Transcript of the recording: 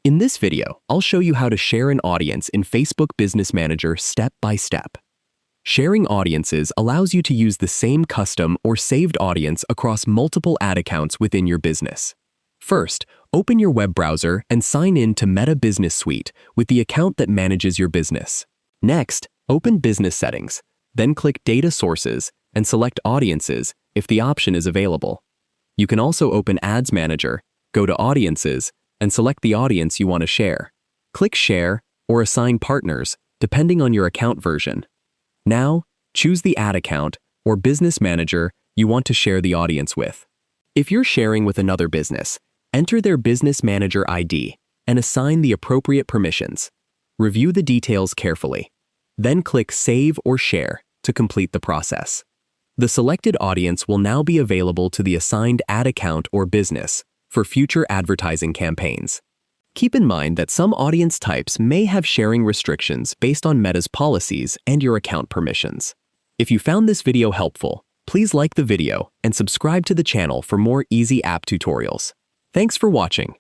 In this video, I'll show you how to share an audience in Facebook Business Manager step by step. Sharing audiences allows you to use the same custom or saved audience across multiple ad accounts within your business. First, open your web browser and sign in to Meta Business Suite with the account that manages your business. Next, open Business Settings, then click Data Sources and select Audiences if the option is available. You can also open Ads Manager, go to Audiences, and select the audience you want to share. Click Share or Assign Partners, depending on your account version. Now, choose the ad account or business manager you want to share the audience with. If you're sharing with another business, enter their Business Manager ID and assign the appropriate permissions. Review the details carefully. Then click Save or Share to complete the process. The selected audience will now be available to the assigned ad account or business for future advertising campaigns. Keep in mind that some audience types may have sharing restrictions based on Meta's policies and your account permissions. If you found this video helpful, please like the video and subscribe to the channel for more easy app tutorials. Thanks for watching.